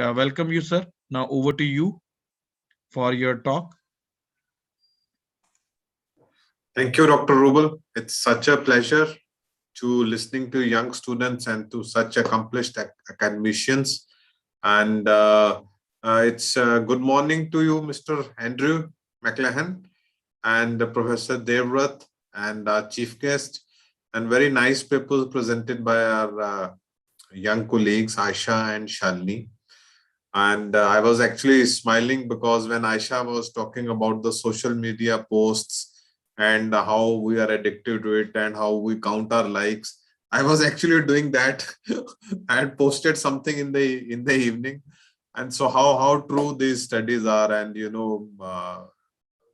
Welcome you, sir. Now over to you for your talk. Thank you, Dr. Rubel. It's such a pleasure to listening to young students and to such accomplished academicians. And it's good morning to you, Mr. Andrew McLahan and Professor Devrath and our chief guest, and very nice papers presented by our young colleagues, Aisha and Shalini. And I was actually smiling because when Aisha was talking about the social media posts and how we are addicted to it and how we count our likes, I was actually doing that. I had posted something in the evening, and so how true these studies are, and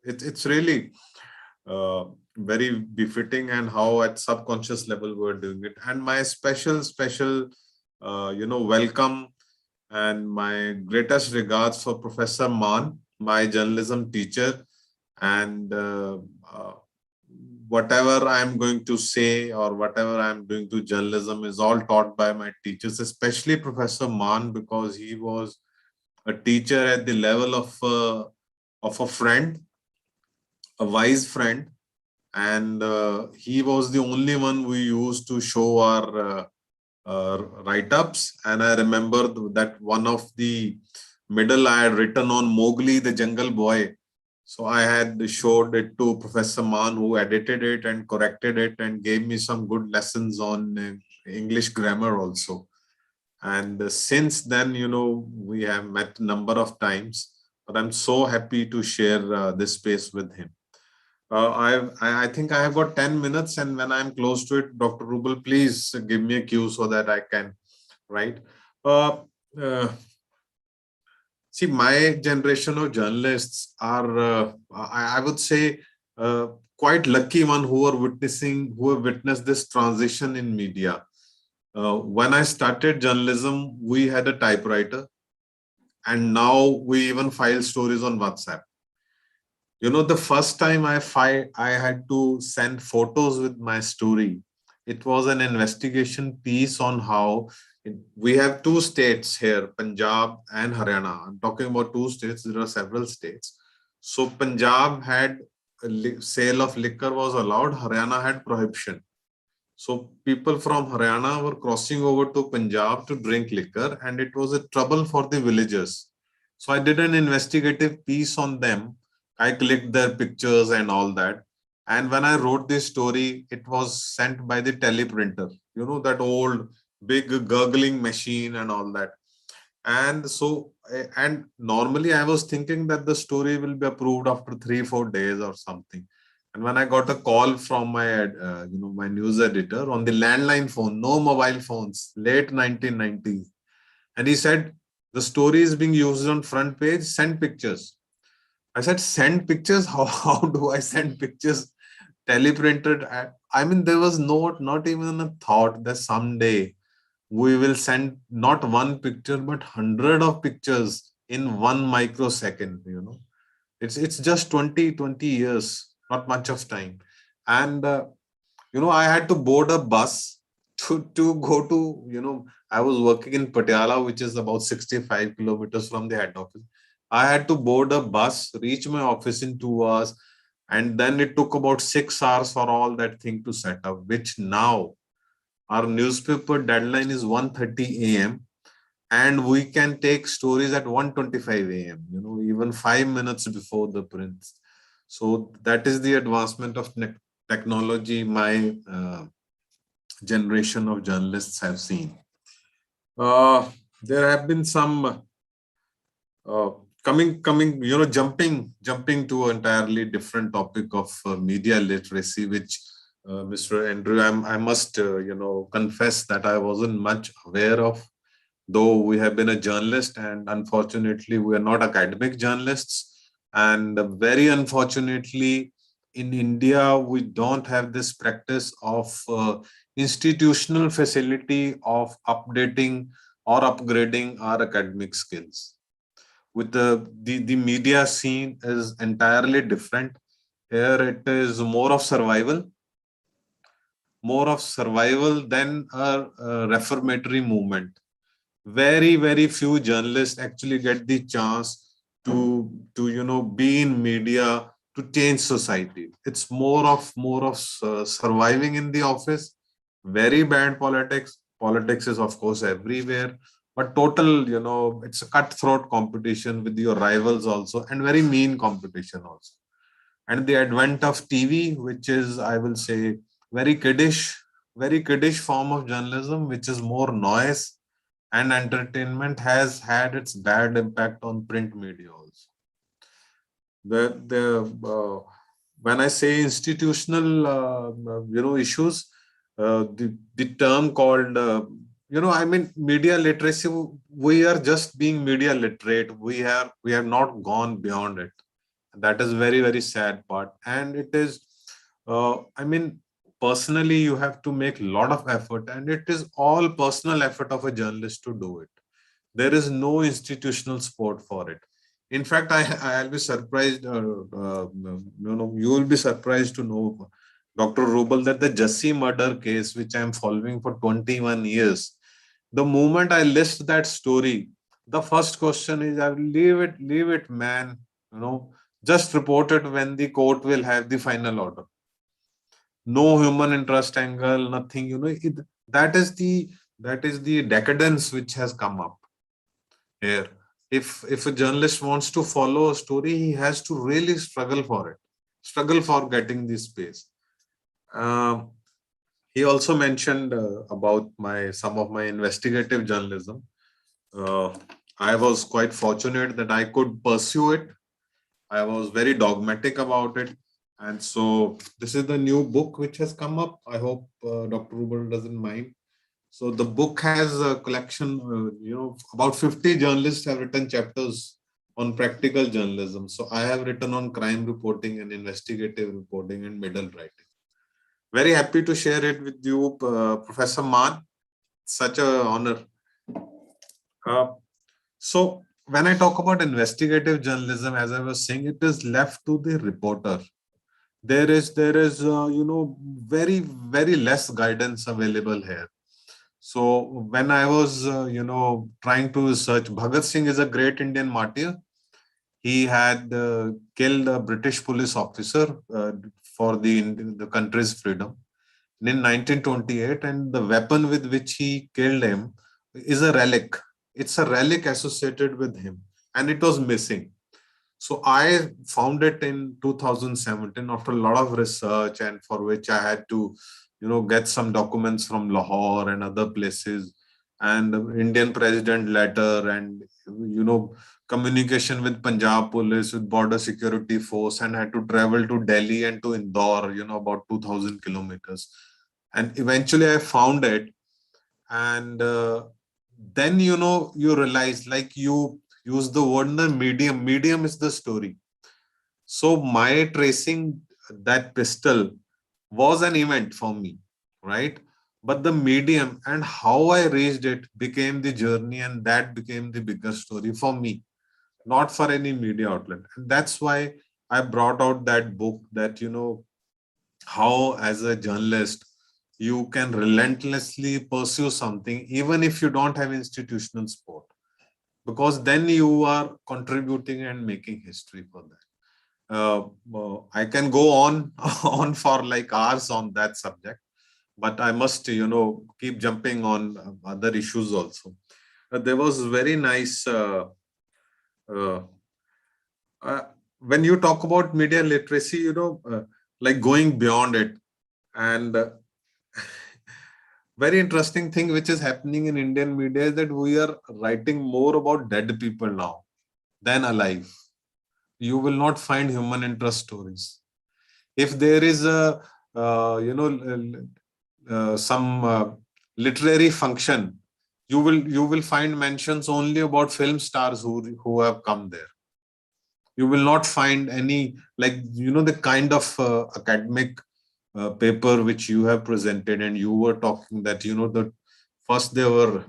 it's really very befitting, and how at subconscious level we're doing it. And my special welcome and my greatest regards for Professor Mann, my journalism teacher, and whatever I'm going to say or whatever I'm doing to journalism is all taught by my teachers, especially Professor Mann, because he was a teacher at the level of a friend, a wise friend, and he was the only one we used to show our write-ups. And I remember that one of the middle I had written on Mowgli the Jungle Boy. So I had showed it to Professor Mann, who edited it and corrected it and gave me some good lessons on English grammar also. And since then, we have met a number of times, but I'm so happy to share this space with him. I think I have got 10 minutes, and when I'm close to it, Dr. Rubel, please give me a cue so that I can write. See, my generation of journalists are, I would say, quite lucky one who have witnessed this transition in media. When I started journalism, we had a typewriter, and now we even file stories on WhatsApp. The first time I had to send photos with my story. It was an investigation piece on how we have two states here, Punjab and Haryana. I'm talking about two states. There are several states. So Punjab had sale of liquor was allowed. Haryana had prohibition. So people from Haryana were crossing over to Punjab to drink liquor, and it was a trouble for the villagers. So I did an investigative piece on them. I clicked their pictures and all that. And when I wrote this story, it was sent by the teleprinter, that old big gurgling machine and all that. And so, and normally I was thinking that the story will be approved after 3-4 days or something. And when I got a call from my, my news editor on the landline phone, no mobile phones, late 1990s. And he said, the story is being used on front page, send pictures. I said, send pictures? How do I send pictures? Teleprinted? I mean, there was not even a thought that someday we will send not one picture, but 100 of pictures in 1 microsecond, It's just 20 years, not much of time. And, I had to board a bus to go to, I was working in Patiala, which is about 65 kilometers from the head office. I had to board a bus, reach my office in 2 hours, and then it took about 6 hours for all that thing to set up, which now our newspaper deadline is 1:30 a.m. and we can take stories at 1:25 a.m., even 5 minutes before the print. So that is the advancement of technology my generation of journalists have seen. There have been some jumping to an entirely different topic of media literacy, which Mr. Andrew, I must confess that I wasn't much aware of, though we have been a journalist, and unfortunately we are not academic journalists, and very unfortunately in India we don't have this practice of institutional facility of updating or upgrading our academic skills. With the media scene is entirely different. Here it is more of survival than a reformatory movement. Very few journalists actually get the chance to be in media to change society. It's more of surviving in the office. Very bad politics. Politics is of course everywhere, but total, it's a cutthroat competition with your rivals also, and very mean competition also. And the advent of TV, which is, I will say, very kiddish, very kiddish form of journalism, which is more noise and entertainment, has had its bad impact on print media also. The when I say institutional issues, the term called I mean media literacy, we are just being media literate. We have not gone beyond it. That is very sad part, and it is I mean, personally you have to make a lot of effort, and it is all personal effort of a journalist to do it. There is no institutional support for it. In fact, I'll be surprised, you will be surprised to know, Dr. Rubel, that the Jassi murder case, which I'm following for 21 years, the moment I list that story, the first question is, I will leave it, man. Just report it when the court will have the final order. No human interest angle, nothing. That is the decadence which has come up here. If a journalist wants to follow a story, he has to really struggle for it, struggle for getting this space. Um, he also mentioned about some of my investigative journalism. Uh, I was quite fortunate that I could pursue it. I was very dogmatic about it. And so this is the new book which has come up. I hope Dr. Rubel doesn't mind. So the book has a collection, about 50 journalists have written chapters on practical journalism. So I have written on crime reporting and investigative reporting and middle writing. Very happy to share it with you, Professor Maan. Such an honor. So when I talk about investigative journalism, as I was saying, it is left to the reporter. There is very less guidance available here. So when I was trying to research, Bhagat Singh is a great Indian martyr. He had killed a British police officer for the country's freedom in 1928, and the weapon with which he killed him is a relic. It's a relic associated with him, and it was missing. So I found it in 2017 after a lot of research, and for which I had to, get some documents from Lahore and other places, and Indian president letter, and communication with Punjab police, with border security force, and had to travel to Delhi and to Indore, about 2,000 kilometers. And eventually I found it, and then you realize, like you use the word, the medium is the story. So my tracing that pistol was an event for me, right? But the medium and how I reached it became the journey, and that became the bigger story for me, not for any media outlet. And that's why I brought out that book, that how as a journalist you can relentlessly pursue something even if you don't have institutional support, because then you are contributing and making history for that. I can go on on for like hours on that subject, but I must keep jumping on other issues also. There was very nice uh, when you talk about media literacy, like going beyond it. And very interesting thing which is happening in Indian media is that we are writing more about dead people now than alive. You will not find human interest stories. If there is a some literary function, you will find mentions only about film stars who have come there. You will not find any, like the kind of academic paper which you have presented, and you were talking that the first there were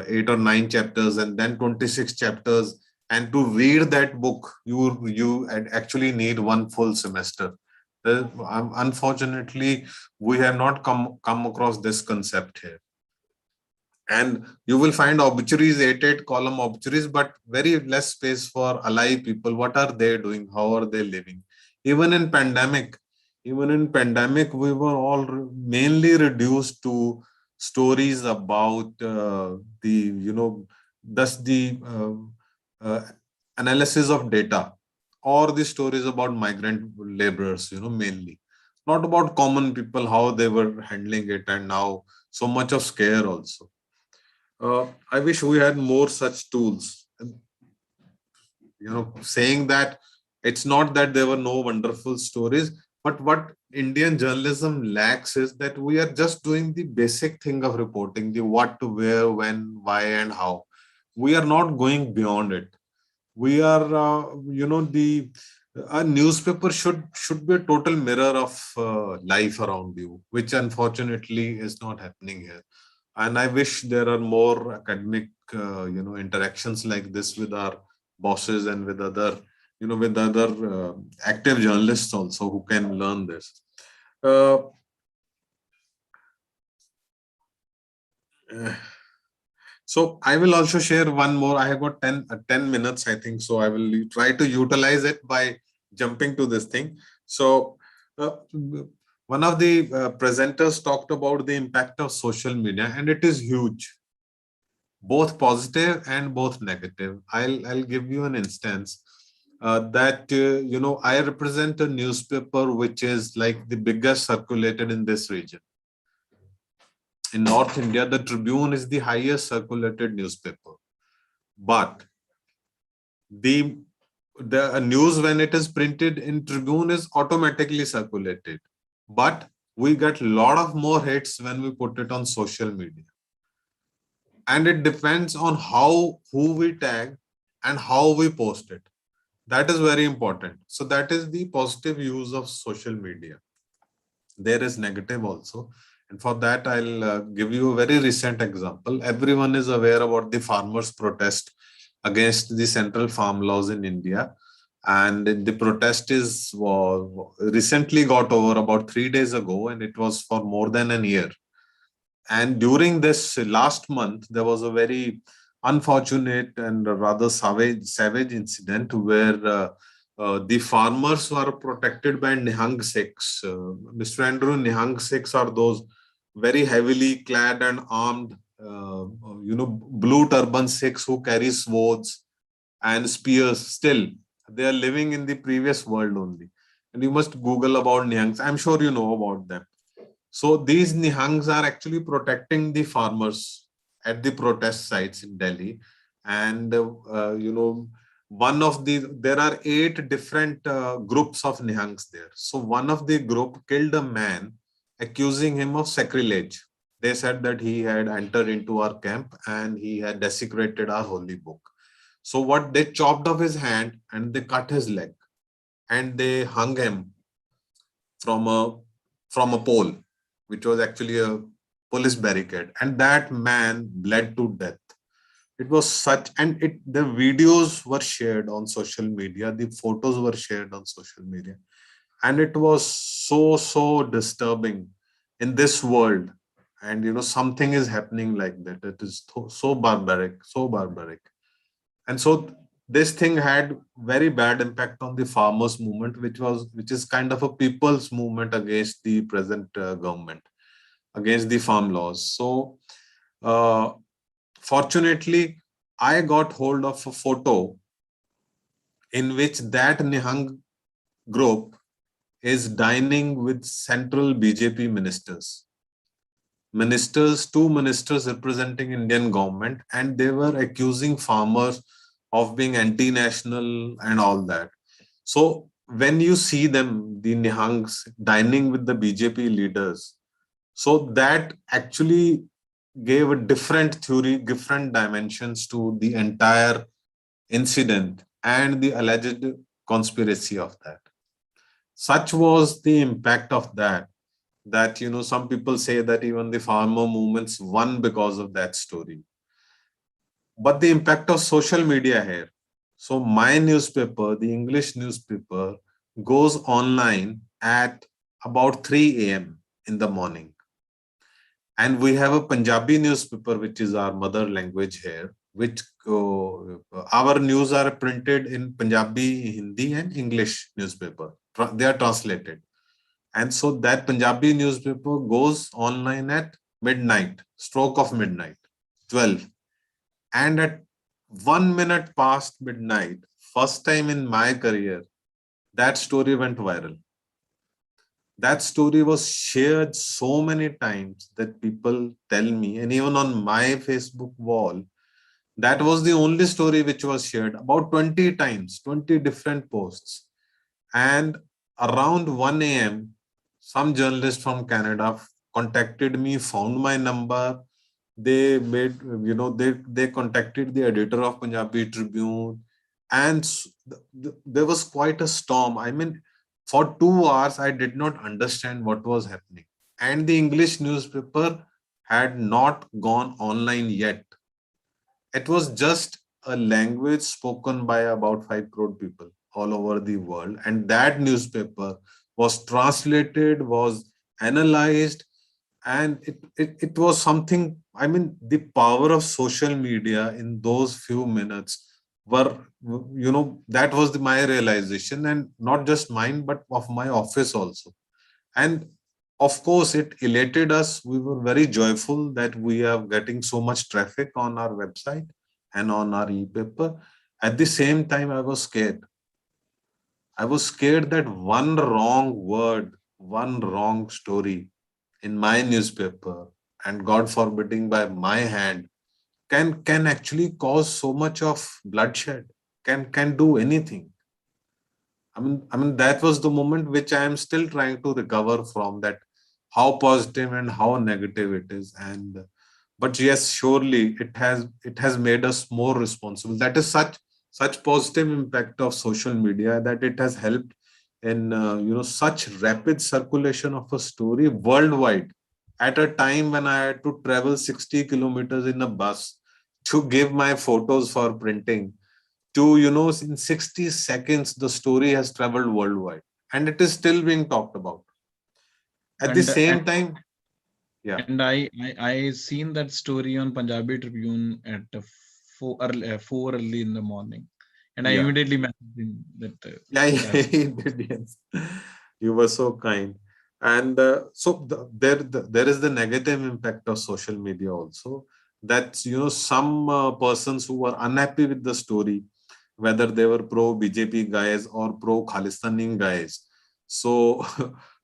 8 or 9 chapters and then 26 chapters, and to read that book you actually need one full semester. Unfortunately, we have not come across this concept here. And you will find obituaries, 8 column obituaries, but very less space for alive people. What are they doing? How are they living? Even in pandemic, we were all mainly reduced to stories about the, thus the uh, analysis of data, or the stories about migrant laborers, mainly. Not about common people, how they were handling it, and now so much of scare also. I wish we had more such tools. Saying that, it's not that there were no wonderful stories, but what Indian journalism lacks is that we are just doing the basic thing of reporting, the what, where, when, why, and how. We are not going beyond it. We are, the a newspaper should be a total mirror of life around you, which unfortunately is not happening here. And I wish there are more academic interactions like this with our bosses, and with other active journalists also, who can learn this. uh, so I will also share one more. I have got 10 minutes, I think, so I will try to utilize it by jumping to this thing. So uh, one of the presenters talked about the impact of social media, and it is huge, both positive and both negative. I'll give you an instance. That I represent a newspaper which is like the biggest circulated in this region. In North India, the Tribune is the highest circulated newspaper. But the news, when it is printed in Tribune, is automatically circulated. But we get a lot of more hits when we put it on social media. And it depends on who we tag and how we post it. That is very important. So that is the positive use of social media. There is negative also. And for that, I'll give you a very recent example. Everyone is aware about the farmers' protest against the central farm laws in India. And the protest recently got over about 3 days ago, and it was for more than a year. And during this last month, there was a very unfortunate and rather savage incident where the farmers were protected by Nihang Sikhs. Mr. Andrew, Nihang Sikhs are those very heavily clad and armed, blue turban Sikhs who carry swords and spears. Still, they are living in the previous world only. And you must Google about Nihangs. I'm sure you know about them. So these Nihangs are actually protecting the farmers at the protest sites in Delhi. And, there are 8 different groups of Nihangs there. So one of the group killed a man, accusing him of sacrilege. They said that he had entered into our camp and he had desecrated our holy book. So what, they chopped off his hand and they cut his leg, and they hung him from a pole, which was actually a police barricade, and that man bled to death. It was such, and the videos were shared on social media, the photos were shared on social media, and it was so disturbing in this world. And something is happening like that. It is so barbaric. And so this thing had very bad impact on the farmers movement, which is kind of a people's movement against the present government, against the farm laws. So uh, fortunately, I got hold of a photo in which that Nihang group is dining with central BJP ministers. Two ministers representing Indian government, and they were accusing farmers of being anti-national and all that. So when you see them, the Nihangs, dining with the BJP leaders, so that actually gave a different theory, different dimensions to the entire incident and the alleged conspiracy of that. Such was the impact of that, some people say that even the farmer movements won because of that story. But the impact of social media here. So my newspaper, the English newspaper, goes online at about 3 a.m. in the morning. And we have a Punjabi newspaper, which is our mother language here, which our news are printed in Punjabi, Hindi, and English newspaper. They are translated. And so that Punjabi newspaper goes online at midnight, stroke of midnight, 12. And at 1 minute past midnight, first time in my career, that story went viral. That story was shared so many times that people tell me, and even on my Facebook wall, that was the only story which was shared about 20 times, 20 different posts. And around 1 a.m., some journalist from Canada contacted me, found my number. They made, they contacted the editor of Punjabi Tribune, and there was quite a storm. I mean, for 2 hours, I did not understand what was happening. And the English newspaper had not gone online yet. It was just a language spoken by about 5 crore people all over the world. And that newspaper was translated, was analyzed, and it was something. I mean, the power of social media in those few minutes were, that was my realization, and not just mine, but of my office also. And of course, it elated us. We were very joyful that we are getting so much traffic on our website and on our e-paper. At the same time, I was scared. I was scared that one wrong word, one wrong story in my newspaper, and God forbidding by my hand, can actually cause so much of bloodshed, can do anything. I mean, that was the moment which I am still trying to recover from, that how positive and how negative it is. And but yes, surely it has made us more responsible. That is such positive impact of social media, that it has helped in such rapid circulation of a story worldwide at a time when I had to travel 60 kilometers in a bus to give my photos for printing. To, in 60 seconds, the story has traveled worldwide, and it is still being talked about. At the And same time, yeah. and I seen that story on Punjabi Tribune at 4 early in the morning, and I Yeah. immediately messaged him that Yeah, yeah, that's he did, yes. You were so kind. And so there is the negative impact of social media also. That, some persons who were unhappy with the story, whether they were pro BJP guys or pro Khalistani guys. So,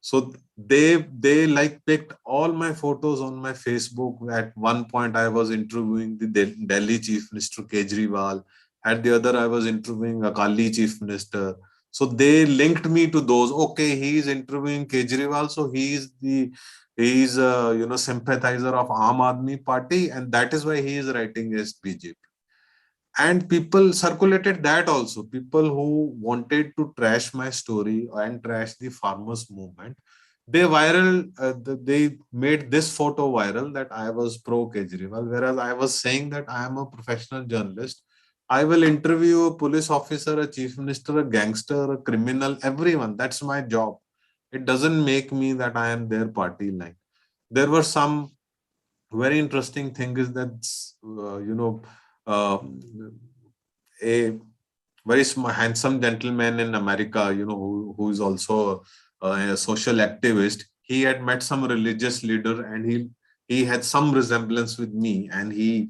so they like picked all my photos on my Facebook. At one point, I was interviewing the Delhi Chief Minister Kejriwal. At the other, I was interviewing Akali Chief Minister. So they linked me to those. Okay, he is interviewing Kejriwal, so he is sympathizer of Aam Aadmi Party, and that is why he is writing as BJP. And people circulated that also. People who wanted to trash my story and trash the farmers movement, they made this photo viral, that I was pro Kejriwal, whereas I was saying that I am a professional journalist. I will interview a police officer, a chief minister, a gangster, a criminal, everyone. That's my job. It doesn't make me that I am their party line. There were some very interesting thing is that, uh, a very handsome gentleman in America, who is also a social activist. He had met some religious leader, and he had some resemblance with me, and his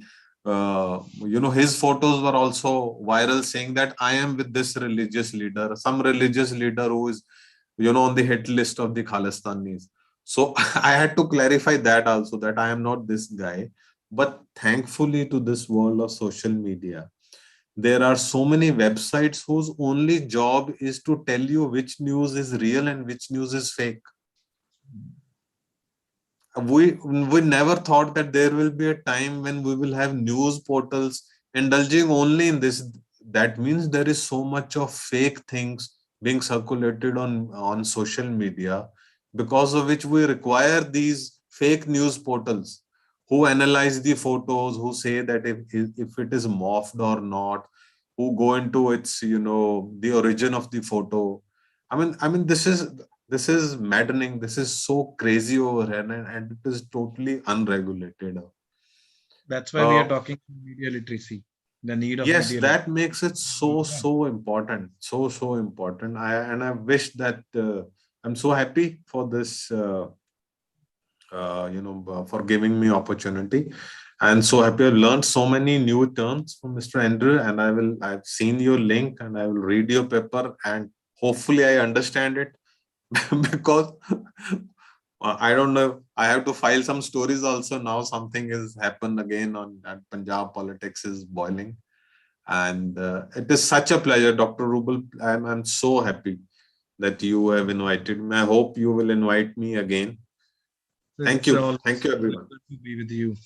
photos were also viral, saying that I am with this religious leader, some religious leader who is, on the hit list of the Khalistanis. So I had to clarify that also, that I am not this guy. But thankfully, to this world of social media, there are so many websites whose only job is to tell you which news is real and which news is fake. We never thought that there will be a time when we will have news portals indulging only in this. That means there is so much of fake things being circulated on social media, because of which we require these fake news portals who analyze the photos, who say that if it is morphed or not, who go into its, the origin of the photo. I mean, this is this is maddening. This is so crazy over here, and it is totally unregulated. That's why we are talking media literacy, the need of Yes, media that literacy. makes it so important, so important. I wish that I'm so happy for this, for giving me opportunity, and so happy. I learned so many new terms from Mr. Andrew, and I've seen your link, and I will read your paper, and hopefully I understand it because I don't know. I have to file some stories also now. Something has happened again on that Punjab politics is boiling. And it is such a pleasure, Dr. Rubel. I'm so happy that you have invited me. I hope you will invite me again. Thank It's you. always Thank you, a everyone. pleasure to be with you.